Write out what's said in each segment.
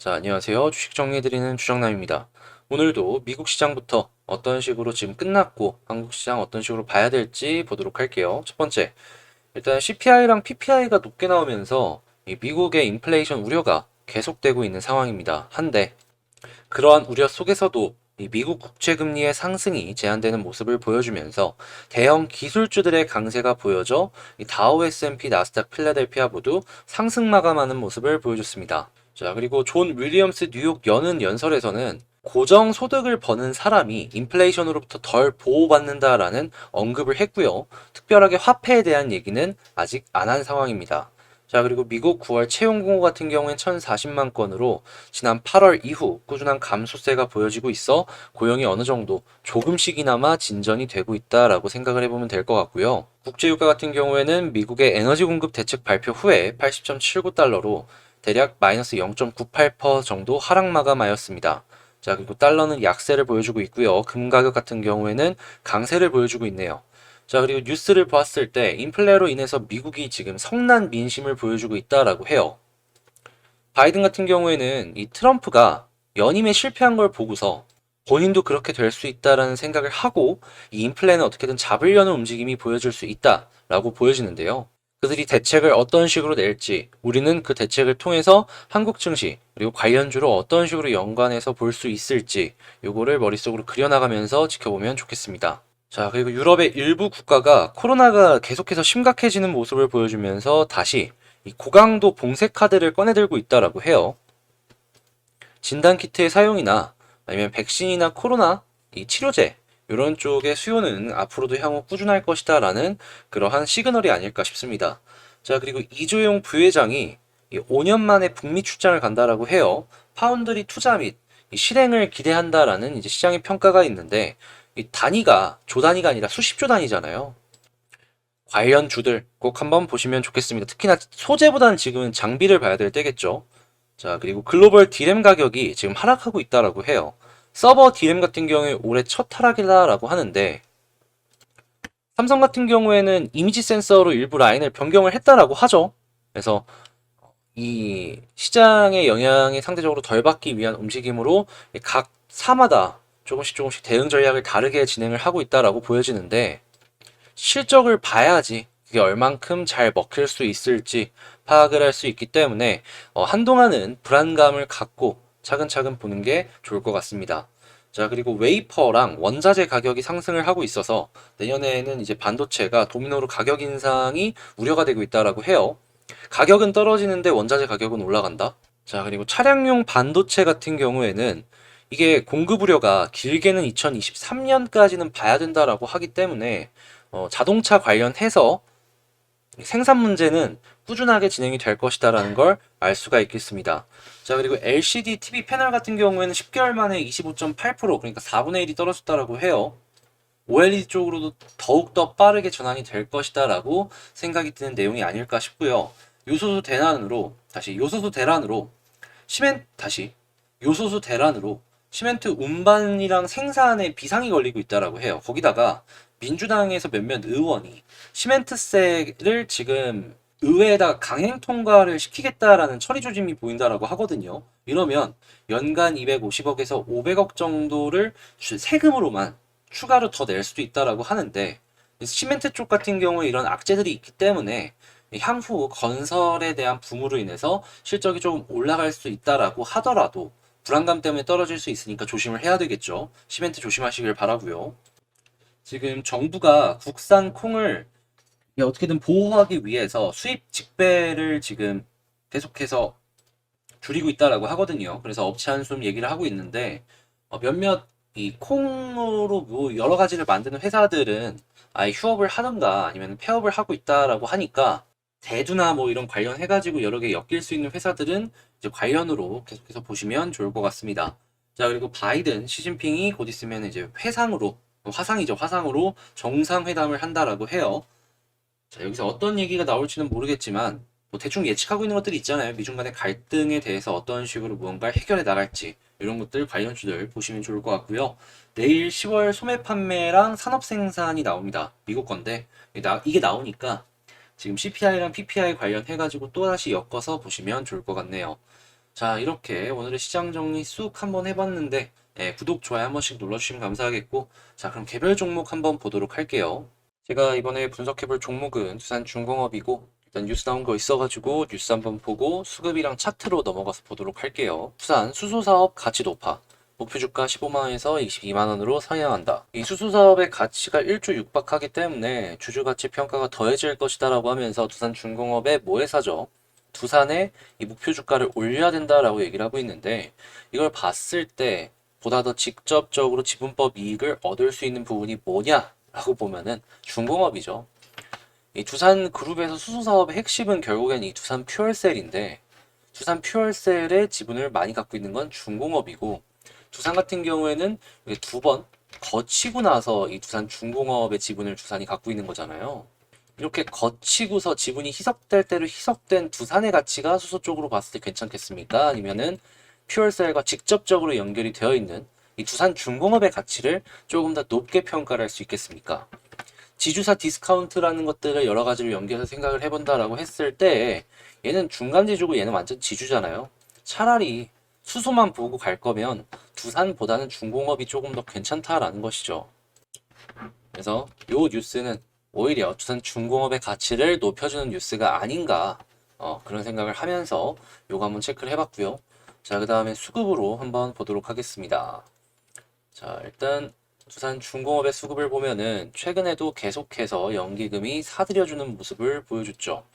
자, 안녕하세요. 주식 정리해드리는 주정남입니다. 오늘도 미국 시장부터 어떤 식으로 지금 끝났고 한국 시장 어떤 식으로 봐야 될지 보도록 할게요. 첫 번째, 일단 CPI랑 PPI가 높게 나오면서 이 미국의 인플레이션 우려가 계속되고 있는 상황입니다. 한데 그러한 우려 속에서도 이 미국 국채 금리의 상승이 제한되는 모습을 보여주면서 대형 기술주들의 강세가 보여져 이 다우 S&P 나스닥 필라델피아 모두 상승 마감하는 모습을 보여줬습니다. 자, 그리고 존 윌리엄스 뉴욕 연은 연설에서는 고정 소득을 버는 사람이 인플레이션으로부터 덜 보호받는다라는 언급을 했고요. 특별하게 화폐에 대한 얘기는 아직 안 한 상황입니다. 자, 그리고 미국 9월 채용 공고 같은 경우엔 1,040만 건으로 지난 8월 이후 꾸준한 감소세가 보여지고 있어 고용이 어느 정도 조금씩이나마 진전이 되고 있다라고 생각을 해보면 될 것 같고요. 국제유가 같은 경우에는 미국의 에너지 공급 대책 발표 후에 80.79달러로 대략 마이너스 0.98% 정도 하락 마감하였습니다. 자, 그리고 달러는 약세를 보여주고 있고요. 금 가격 같은 경우에는 강세를 보여주고 있네요. 자, 그리고 뉴스를 봤을 때 인플레로 인해서 미국이 지금 성난 민심을 보여주고 있다라고 해요. 바이든 같은 경우에는 이 트럼프가 연임에 실패한 걸 보고서 본인도 그렇게 될 수 있다라는 생각을 하고 이 인플레는 어떻게든 잡으려는 움직임이 보여줄 수 있다라고 보여지는데요. 그들이 대책을 어떤 식으로 낼지 우리는 그 대책을 통해서 한국 증시 그리고 관련주로 어떤 식으로 연관해서 볼 수 있을지 요거를 머릿속으로 그려나가면서 지켜보면 좋겠습니다. 자, 그리고 유럽의 일부 국가가 코로나가 계속해서 심각해지는 모습을 보여주면서 다시 이 고강도 봉쇄 카드를 꺼내들고 있다라고 해요. 진단키트의 사용이나 아니면 백신이나 코로나 이 치료제 이런 쪽의 수요는 앞으로도 향후 꾸준할 것이다 라는 그러한 시그널이 아닐까 싶습니다. 자, 그리고 이조용 부회장이 5년 만에 북미 출장을 간다라고 해요. 파운드리 투자 및 실행을 기대한다라는 이제 시장의 평가가 있는데 이 단위가 조 단위가 아니라 수십조 단위잖아요. 관련 주들 꼭 한번 보시면 좋겠습니다. 특히나 소재보다는 지금은 장비를 봐야 될 때겠죠. 자, 그리고 글로벌 디램 가격이 지금 하락하고 있다라고 해요. 서버 디램 같은 경우에 올해 첫 하락이다라고 하는데 삼성 같은 경우에는 이미지 센서로 일부 라인을 변경을 했다라고 하죠. 그래서 이 시장의 영향이 상대적으로 덜 받기 위한 움직임으로 각 사마다 조금씩 대응 전략을 다르게 진행을 하고 있다라고 보여지는데 실적을 봐야지 그게 얼만큼 잘 먹힐 수 있을지 파악을 할 수 있기 때문에 한동안은 불안감을 갖고 차근차근 보는 게 좋을 것 같습니다. 자, 그리고 웨이퍼랑 원자재 가격이 상승을 하고 있어서 내년에는 이제 반도체가 도미노로 가격 인상이 우려가 되고 있다라고 해요. 가격은 떨어지는데 원자재 가격은 올라간다. 자, 그리고 차량용 반도체 같은 경우에는 이게 공급 우려가 길게는 2023년까지는 봐야 된다라고 하기 때문에 자동차 관련해서 생산 문제는 꾸준하게 진행이 될 것이다라는 걸 알 수가 있겠습니다. 자, 그리고 LCD TV 패널 같은 경우에는 10개월 만에 25.8% 그러니까 4분의 1이 떨어졌다라고 해요. OLED 쪽으로도 더욱더 빠르게 전환이 될 것이다라고 생각이 드는 내용이 아닐까 싶고요. 요소수 대란으로 다시 요소수 대란으로 다시 요소수 대란으로 시멘트 운반이랑 생산에 비상이 걸리고 있다라고 해요. 거기다가 민주당에서 몇몇 의원이 시멘트세를 지금 의회에다가 강행 통과를 시키겠다라는 처리 조짐이 보인다라고 하거든요. 이러면 연간 250억에서 500억 정도를 세금으로만 추가로 더 낼 수도 있다라고 하는데 시멘트 쪽 같은 경우에 이런 악재들이 있기 때문에 향후 건설에 대한 붐으로 인해서 실적이 조금 올라갈 수 있다라고 하더라도 불안감 때문에 떨어질 수 있으니까 조심을 해야 되겠죠. 시멘트 조심하시길 바라고요. 지금 정부가 국산 콩을 어떻게든 보호하기 위해서 수입 직배를 지금 계속해서 줄이고 있다라고 하거든요. 그래서 업체 한숨 얘기를 하고 있는데 몇몇 이 콩으로 뭐 여러 가지를 만드는 회사들은 아예 휴업을 하던가 아니면 폐업을 하고 있다라고 하니까 대두나 뭐 이런 관련해가지고 여러 개 엮일 수 있는 회사들은 이제 관련으로 계속해서 보시면 좋을 것 같습니다. 자, 그리고 바이든, 시진핑이 곧 있으면 이제 화상이죠. 화상으로 정상회담을 한다라고 해요. 자, 여기서 어떤 얘기가 나올지는 모르겠지만 뭐 대충 예측하고 있는 것들이 있잖아요. 미중 간의 갈등에 대해서 어떤 식으로 무언가를 해결해 나갈지 이런 것들 관련주들 보시면 좋을 것 같고요. 내일 10월 소매 판매랑 산업 생산이 나옵니다. 미국 건데 이게 나오니까 지금 CPI랑 PPI 관련해가지고 또다시 엮어서 보시면 좋을 것 같네요. 자, 이렇게 오늘의 시장 정리 쑥 한번 해봤는데, 구독, 좋아요 한 번씩 눌러주시면 감사하겠고, 자, 그럼 개별 종목 한번 보도록 할게요. 제가 이번에 분석해볼 종목은 두산중공업이고, 일단 뉴스 나온 거 있어가지고 뉴스 한번 보고 수급이랑 차트로 넘어가서 보도록 할게요. 두산 수소사업 가치 높아. 목표 주가 15만원에서 22만원으로 상향한다. 이 수소사업의 가치가 1조 육박하기 때문에 주주가치 평가가 더해질 것이다 라고 하면서 두산중공업의 모회사죠. 두산의 이 목표 주가를 올려야 된다라고 얘기를 하고 있는데, 이걸 봤을 때 보다 더 직접적으로 지분법 이익을 얻을 수 있는 부분이 뭐냐라고 보면은 중공업이죠. 이 두산 그룹에서 수소 사업의 핵심은 결국엔 이 두산 퓨얼셀인데, 두산 퓨얼셀의 지분을 많이 갖고 있는 건 중공업이고, 두산 같은 경우에는 두 번 거치고 나서 이 두산 중공업의 지분을 두산이 갖고 있는 거잖아요. 이렇게 거치고서 지분이 희석될 대로 희석된 두산의 가치가 수소 쪽으로 봤을 때 괜찮겠습니까? 아니면은 퓨얼셀과 직접적으로 연결이 되어 있는 이 두산 중공업의 가치를 조금 더 높게 평가를 할 수 있겠습니까? 지주사 디스카운트라는 것들을 여러 가지로 연결해서 생각을 해본다라고 했을 때, 얘는 중간 지주고 얘는 완전 지주잖아요. 차라리 수소만 보고 갈 거면 두산보다는 중공업이 조금 더 괜찮다라는 것이죠. 그래서 요 뉴스는 오히려 두산 중공업의 가치를 높여주는 뉴스가 아닌가, 그런 생각을 하면서 요거 한번 체크를 해봤고요. 자, 그 다음에 수급으로 한번 보도록 하겠습니다. 자, 일단 두산 중공업의 수급을 보면은 최근에도 계속해서 연기금이 사들여주는 모습을 보여줬죠.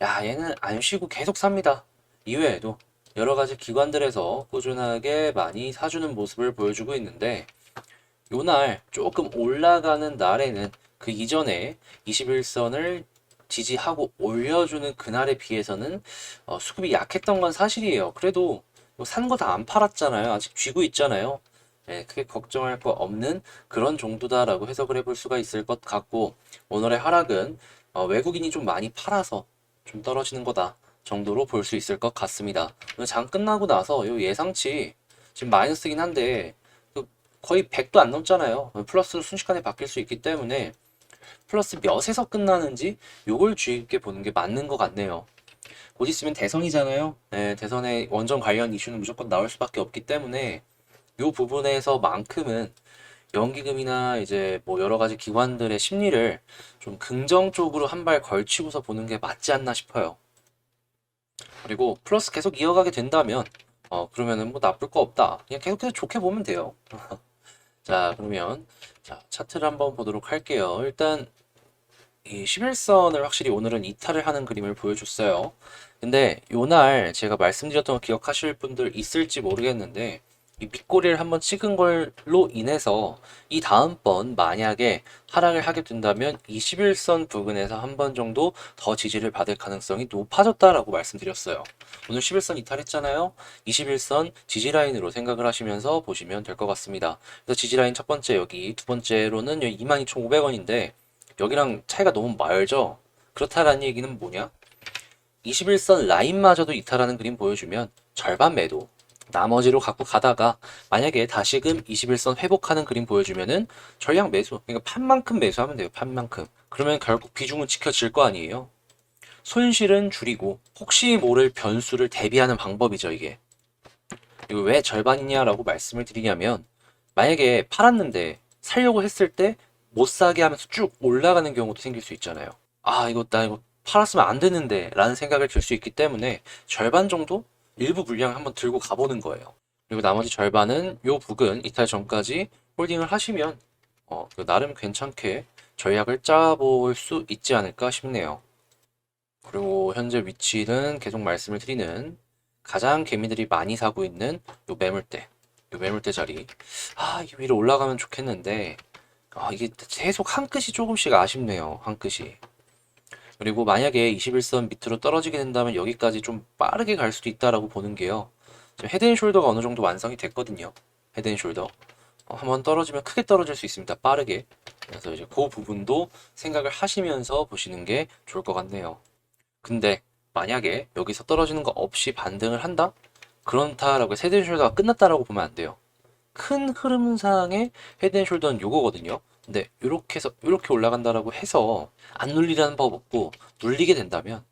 야, 얘는 안 쉬고 계속 삽니다. 이외에도 여러 가지 기관들에서 꾸준하게 많이 사주는 모습을 보여주고 있는데, 요날 조금 올라가는 날에는 그 이전에 21선을 지지하고 올려주는 그날에 비해서는 수급이 약했던 건 사실이에요. 그래도 산 거 다 안 팔았잖아요. 아직 쥐고 있잖아요. 크게 걱정할 거 없는 그런 정도다라고 해석을 해볼 수가 있을 것 같고, 오늘의 하락은 외국인이 좀 많이 팔아서 좀 떨어지는 거다 정도로 볼 수 있을 것 같습니다. 장 끝나고 나서 요 예상치 지금 마이너스긴 한데 거의 100도 안 넘잖아요. 플러스로 순식간에 바뀔 수 있기 때문에 플러스 몇에서 끝나는지 요걸 주의 깊게 보는 게 맞는 것 같네요. 곧 있으면 대선이잖아요. 네, 대선에 원전 관련 이슈는 무조건 나올 수밖에 없기 때문에 요 부분에서만큼은 연기금이나 이제 뭐 여러 가지 기관들의 심리를 좀 긍정적으로 한 발 걸치고서 보는 게 맞지 않나 싶어요. 그리고 플러스 계속 이어가게 된다면 그러면은 뭐 나쁠 거 없다. 그냥 계속해서 좋게 보면 돼요. 자, 그러면 자, 차트를 한번 보도록 할게요. 일단 이 11선을 확실히 오늘은 이탈을 하는 그림을 보여줬어요. 근데 요날 제가 말씀드렸던 거 기억하실 분들 있을지 모르겠는데, 이 밑꼬리를 한번 찍은 걸로 인해서 이 다음번 만약에 하락을 하게 된다면 21선 부근에서 한 번 정도 더 지지를 받을 가능성이 높아졌다라고 말씀드렸어요. 오늘 11선 이탈했잖아요. 21선 지지 라인으로 생각을 하시면서 보시면 될 것 같습니다. 그래서 지지 라인 첫 번째 여기, 두 번째로는 여기 22,500원인데 여기랑 차이가 너무 멀죠? 그렇다라는 얘기는 뭐냐? 21선 라인마저도 이탈하는 그림 보여주면 절반 매도, 나머지로 갖고 가다가 만약에 다시금 21선 회복하는 그림 보여주면은 전량 매수, 그러니까 판만큼 매수하면 돼요. 판만큼. 그러면 결국 비중은 지켜질 거 아니에요. 손실은 줄이고 혹시 모를 변수를 대비하는 방법이죠, 이게. 이거 왜 절반이냐라고 말씀을 드리냐면, 만약에 팔았는데 살려고 했을 때 못 사게 하면서 쭉 올라가는 경우도 생길 수 있잖아요. 아, 나 이거 팔았으면 안 되는데 라는 생각을 들 수 있기 때문에 절반 정도 일부 물량 한번 들고 가보는 거예요. 그리고 나머지 절반은 요 부근 이탈 전까지 홀딩을 하시면 나름 괜찮게 전략을 짜볼 수 있지 않을까 싶네요. 그리고 현재 위치는 계속 말씀을 드리는 가장 개미들이 많이 사고 있는 요 매물대, 요 매물대 자리. 아, 이 위로 올라가면 좋겠는데, 이게 계속 한 끗이 조금씩 아쉽네요. 한 끗이. 그리고 만약에 21선 밑으로 떨어지게 된다면 여기까지 좀 빠르게 갈 수도 있다라고 보는 게요. 지금 헤드앤숄더가 어느 정도 완성이 됐거든요. 헤드앤숄더. 한번 떨어지면 크게 떨어질 수 있습니다. 빠르게. 그래서 이제 그 부분도 생각을 하시면서 보시는 게 좋을 것 같네요. 근데 만약에 여기서 떨어지는 거 없이 반등을 한다? 그렇다라고 해서 헤드앤숄더가 끝났다라고 보면 안 돼요. 큰 흐름상의 헤드앤숄더는 요거거든요. 근데 이렇게 해서 이렇게 올라간다라고 해서 안 눌리라는 법 없고 눌리게 된다면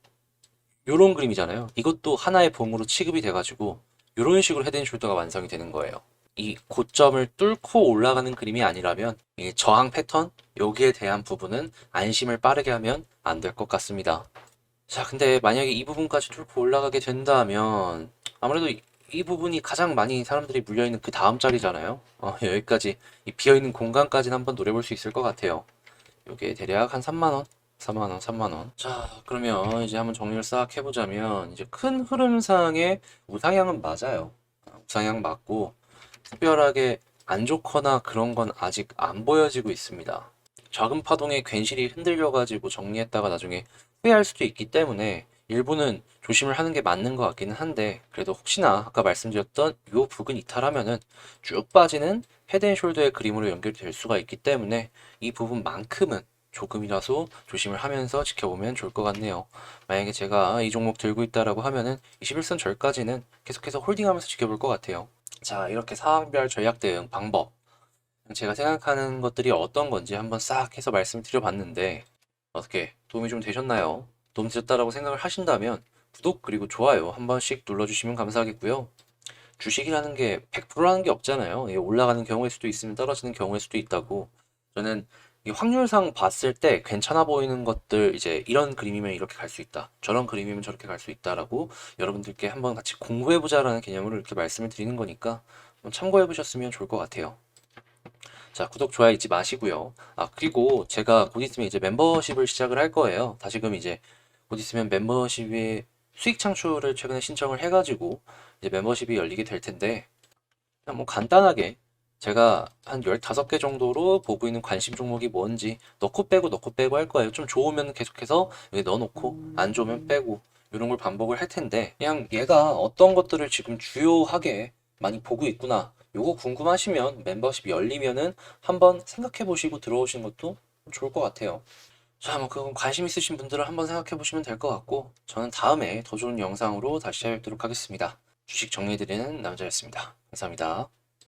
요런 그림이잖아요. 이것도 하나의 봉으로 취급이 돼가지고 이런 식으로 헤드앤숄더가 완성이 되는 거예요. 이 고점을 뚫고 올라가는 그림이 아니라면 이 저항 패턴 여기에 대한 부분은 안심을 빠르게 하면 안 될 것 같습니다. 자, 근데 만약에 이 부분까지 뚫고 올라가게 된다면 아무래도 이 부분이 가장 많이 사람들이 물려있는 그 다음 자리잖아요. 여기까지 이 비어있는 공간까지는 한번 노려볼 수 있을 것 같아요. 요게 대략 한 3만원, 4만원, 3만원. 자, 그러면 이제 한번 정리를 싹 해보자면 이제 큰 흐름상의 우상향은 맞아요. 우상향 맞고 특별하게 안 좋거나 그런 건 아직 안 보여지고 있습니다. 작은 파동에 괜시리 흔들려가지고 정리했다가 나중에 후회할 수도 있기 때문에 일부는 조심을 하는 게 맞는 것 같기는 한데 그래도 혹시나 아까 말씀드렸던 이 부분 이탈하면은 쭉 빠지는 헤드앤숄더의 그림으로 연결될 수가 있기 때문에 이 부분만큼은 조금이라도 조심을 하면서 지켜보면 좋을 것 같네요. 만약에 제가 이 종목 들고 있다라고 하면은 21선 절까지는 계속해서 홀딩하면서 지켜볼 것 같아요. 자, 이렇게 상황별 전략 대응 방법 제가 생각하는 것들이 어떤 건지 한번 싹 해서 말씀드려 봤는데 어떻게 도움이 좀 되셨나요? 도움 되셨다라고 생각을 하신다면 구독 그리고 좋아요 한 번씩 눌러주시면 감사하겠고요. 주식이라는 게 100%라는 게 없잖아요. 이게 올라가는 경우일 수도 있으면 떨어지는 경우일 수도 있다고. 저는 이 확률상 봤을 때 괜찮아 보이는 것들 이제 이런 그림이면 이렇게 갈 수 있다. 저런 그림이면 저렇게 갈 수 있다라고 여러분들께 한번 같이 공부해 보자라는 개념으로 이렇게 말씀을 드리는 거니까 한번 참고해 보셨으면 좋을 것 같아요. 자, 구독, 좋아요 잊지 마시고요. 아, 그리고 제가 곧 있으면 이제 멤버십을 시작을 할 거예요. 다시금 이제 곧 있으면 멤버십의 수익 창출을 최근에 신청을 해가지고 이제 멤버십이 열리게 될 텐데 그냥 뭐 간단하게 제가 한 15개 정도로 보고 있는 관심 종목이 뭔지 넣고 빼고 할 거예요. 좀 좋으면 계속해서 여기 넣어놓고 안 좋으면 빼고 이런 걸 반복을 할 텐데 그냥 얘가 어떤 것들을 지금 주요하게 많이 보고 있구나. 요거 궁금하시면 멤버십 열리면은 한번 생각해 보시고 들어오시는 것도 좋을 것 같아요. 자, 뭐 그건 관심 있으신 분들은 한번 생각해 보시면 될 것 같고 저는 다음에 더 좋은 영상으로 다시 찾아뵙도록 하겠습니다. 주식 정리해드리는 남자였습니다. 감사합니다.